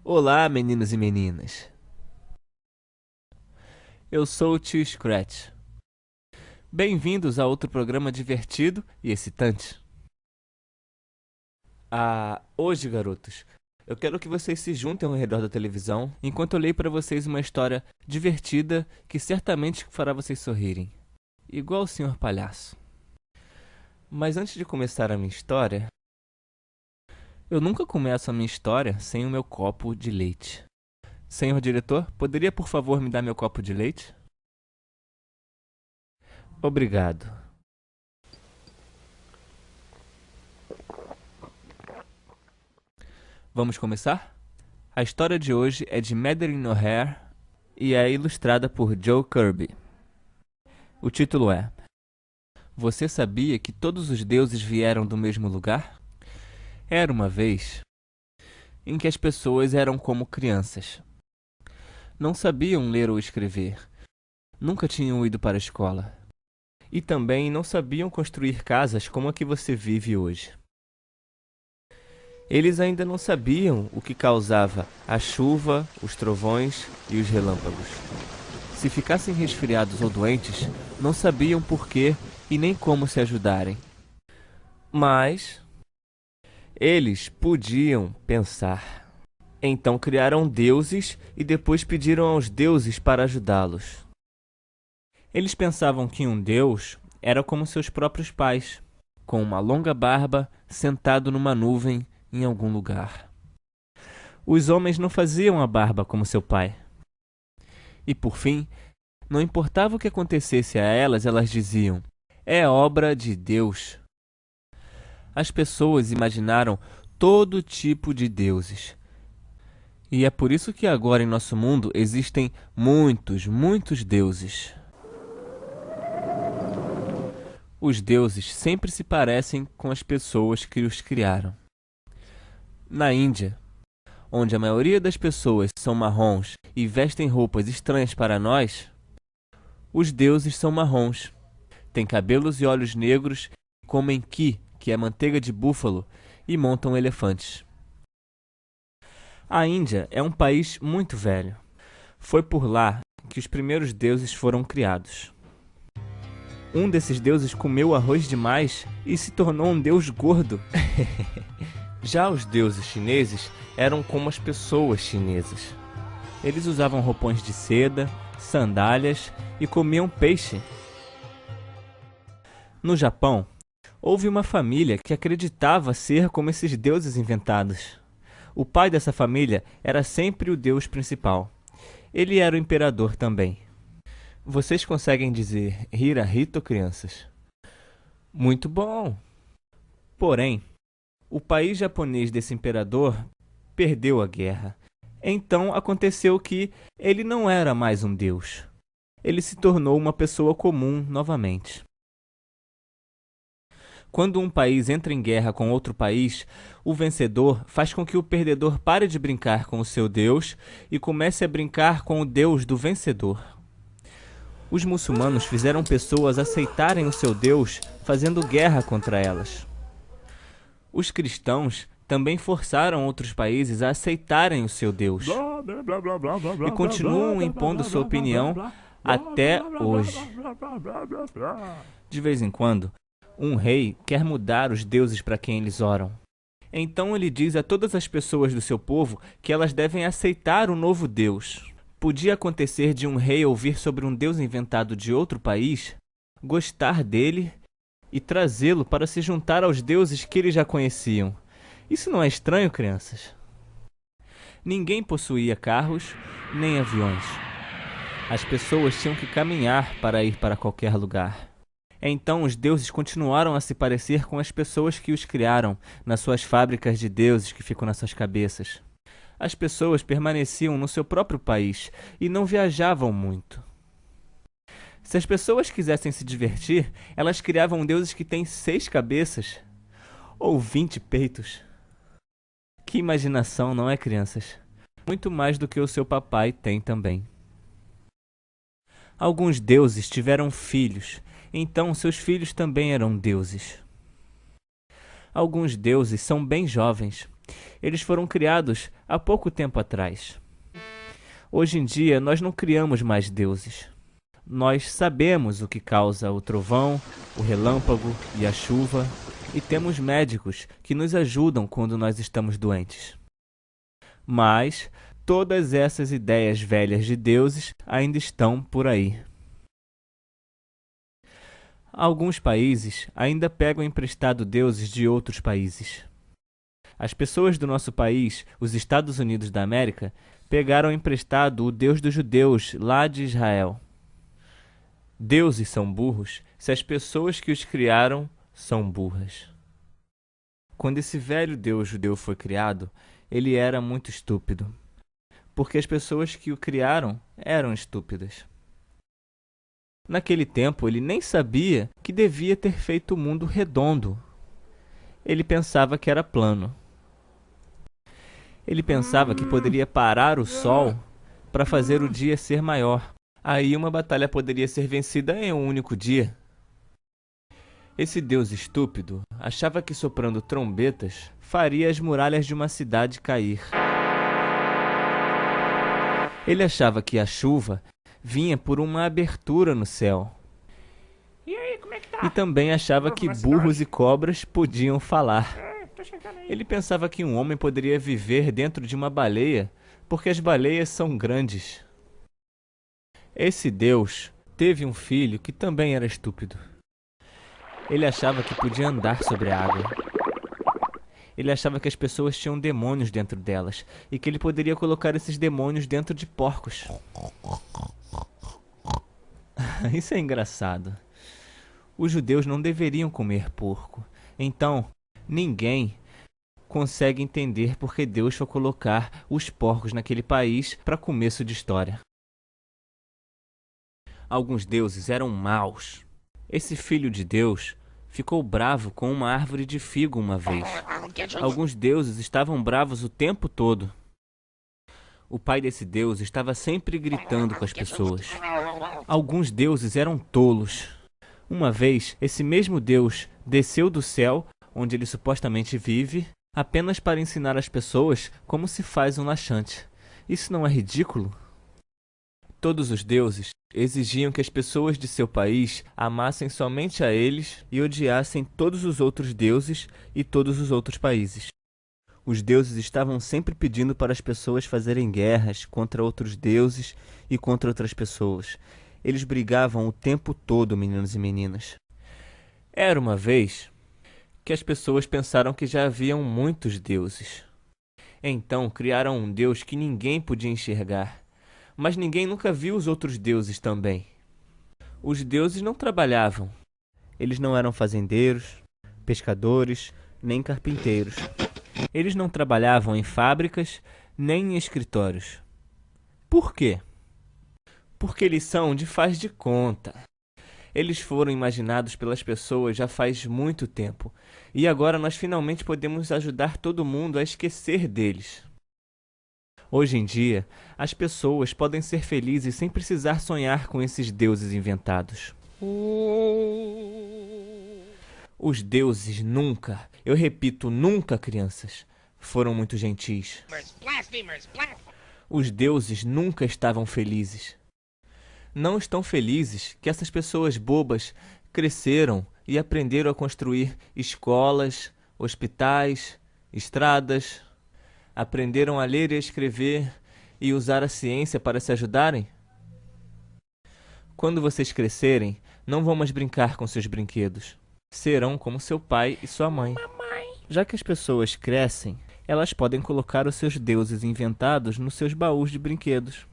Olá, meninos e meninas. Eu sou o Tio Scratch. Bem-vindos a outro programa divertido e excitante. Hoje, garotos, eu quero que vocês se juntem ao redor da televisão enquanto eu leio para vocês uma história divertida que certamente fará vocês sorrirem, igual o Sr. Palhaço. Mas antes de começar a minha história, eu nunca começo a minha história sem o meu copo de leite. Senhor diretor, poderia por favor me dar meu copo de leite? Obrigado. Vamos começar? A história de hoje é de Madeline O'Hare e é ilustrada por Joe Kirby. O título é: Você sabia que todos os deuses vieram do mesmo lugar? Era uma vez em que as pessoas eram como crianças. Não sabiam ler ou escrever. Nunca tinham ido para a escola. E também não sabiam construir casas como a que você vive hoje. Eles ainda não sabiam o que causava a chuva, os trovões e os relâmpagos. Se ficassem resfriados ou doentes, não sabiam por quê e nem como se ajudarem. Mas eles podiam pensar. Então criaram deuses e depois pediram aos deuses para ajudá-los. Eles pensavam que um deus era como seus próprios pais, com uma longa barba, sentado numa nuvem em algum lugar. Os homens não faziam a barba como seu pai. E por fim, não importava o que acontecesse a elas, elas diziam: é obra de Deus. As pessoas imaginaram todo tipo de deuses. E é por isso que agora em nosso mundo existem muitos deuses. Os deuses sempre se parecem com as pessoas que os criaram. Na Índia, onde a maioria das pessoas são marrons e vestem roupas estranhas para nós, os deuses são marrons, têm cabelos e olhos negros, comem ghee, que é manteiga de búfalo, e montam elefantes. A Índia é um país muito velho. Foi por lá que os primeiros deuses foram criados. Um desses deuses comeu arroz demais e se tornou um deus gordo. Já os deuses chineses eram como as pessoas chinesas. Eles usavam roupões de seda, sandálias e comiam peixe. No Japão, houve uma família que acreditava ser como esses deuses inventados. O pai dessa família era sempre o deus principal. Ele era o imperador também. Vocês conseguem dizer Hirahito, crianças? Muito bom! Porém, o país japonês desse imperador perdeu a guerra. Então aconteceu que ele não era mais um deus. Ele se tornou uma pessoa comum novamente. Quando um país entra em guerra com outro país, o vencedor faz com que o perdedor pare de brincar com o seu deus e comece a brincar com o deus do vencedor. Os muçulmanos fizeram pessoas aceitarem o seu Deus, fazendo guerra contra elas. Os cristãos também forçaram outros países a aceitarem o seu Deus. E continuam impondo sua opinião até hoje. De vez em quando, um rei quer mudar os deuses para quem eles oram. Então ele diz a todas as pessoas do seu povo que elas devem aceitar o novo Deus. Podia acontecer de um rei ouvir sobre um deus inventado de outro país, gostar dele e trazê-lo para se juntar aos deuses que eles já conheciam. Isso não é estranho, crianças? Ninguém possuía carros nem aviões. As pessoas tinham que caminhar para ir para qualquer lugar. Então os deuses continuaram a se parecer com as pessoas que os criaram nas suas fábricas de deuses que ficam nas suas cabeças. As pessoas permaneciam no seu próprio país e não viajavam muito. Se as pessoas quisessem se divertir, elas criavam deuses que têm 6 cabeças ou 20 peitos. Que imaginação, não é, crianças? Muito mais do que o seu papai tem também. Alguns deuses tiveram filhos, então seus filhos também eram deuses. Alguns deuses são bem jovens. Eles foram criados há pouco tempo atrás. Hoje em dia, nós não criamos mais deuses. Nós sabemos o que causa o trovão, o relâmpago e a chuva, e temos médicos que nos ajudam quando nós estamos doentes. Mas todas essas ideias velhas de deuses ainda estão por aí. Alguns países ainda pegam emprestado deuses de outros países. As pessoas do nosso país, os Estados Unidos da América, pegaram emprestado o Deus dos judeus lá de Israel. Deuses são burros se as pessoas que os criaram são burras. Quando esse velho Deus judeu foi criado, ele era muito estúpido, porque as pessoas que o criaram eram estúpidas. Naquele tempo, ele nem sabia que devia ter feito o mundo redondo. Ele pensava que era plano. Ele pensava que poderia parar o sol para fazer o dia ser maior. Aí uma batalha poderia ser vencida em um único dia. Esse Deus estúpido achava que soprando trombetas faria as muralhas de uma cidade cair. Ele achava que a chuva vinha por uma abertura no céu. E aí, como é que tá? E também achava que burros e cobras podiam falar. Tô chegando aí. Ele pensava que um homem poderia viver dentro de uma baleia, porque as baleias são grandes. Esse Deus teve um filho que também era estúpido. Ele achava que podia andar sobre a água. Ele achava que as pessoas tinham demônios dentro delas e que ele poderia colocar esses demônios dentro de porcos. Isso é engraçado. Os judeus não deveriam comer porco. Então, ninguém consegue entender por que Deus foi colocar os porcos naquele país para começo de história. Alguns deuses eram maus. Esse filho de Deus ficou bravo com uma árvore de figo uma vez. Alguns deuses estavam bravos o tempo todo. O pai desse deus estava sempre gritando com as pessoas. Alguns deuses eram tolos. Uma vez, esse mesmo Deus desceu do céu, onde ele supostamente vive, apenas para ensinar as pessoas como se faz um laxante. Isso não é ridículo? Todos os deuses exigiam que as pessoas de seu país amassem somente a eles e odiassem todos os outros deuses e todos os outros países. Os deuses estavam sempre pedindo para as pessoas fazerem guerras contra outros deuses e contra outras pessoas. Eles brigavam o tempo todo, meninos e meninas. Era uma vez que as pessoas pensaram que já haviam muitos deuses. Então criaram um deus que ninguém podia enxergar. Mas ninguém nunca viu os outros deuses também. Os deuses não trabalhavam. Eles não eram fazendeiros, pescadores, nem carpinteiros. Eles não trabalhavam em fábricas, nem em escritórios. Por quê? Porque eles são de faz de conta. Eles foram imaginados pelas pessoas já faz muito tempo. E agora nós finalmente podemos ajudar todo mundo a esquecer deles. Hoje em dia, as pessoas podem ser felizes sem precisar sonhar com esses deuses inventados. Os deuses nunca, eu repito, nunca, crianças, foram muito gentis. Os deuses nunca estavam felizes. Não estão felizes que essas pessoas bobas cresceram e aprenderam a construir escolas, hospitais, estradas. Aprenderam a ler e a escrever e usar a ciência para se ajudarem? Quando vocês crescerem, não vão mais brincar com seus brinquedos. Serão como seu pai e sua mãe. Já que as pessoas crescem, elas podem colocar os seus deuses inventados nos seus baús de brinquedos.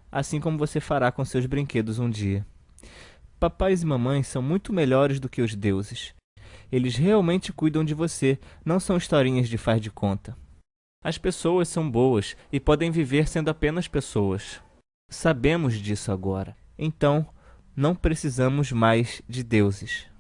Assim como você fará com seus brinquedos um dia. Papais e mamães são muito melhores do que os deuses. Eles realmente cuidam de você, não são historinhas de faz de conta. As pessoas são boas e podem viver sendo apenas pessoas. Sabemos disso agora. Então, não precisamos mais de deuses.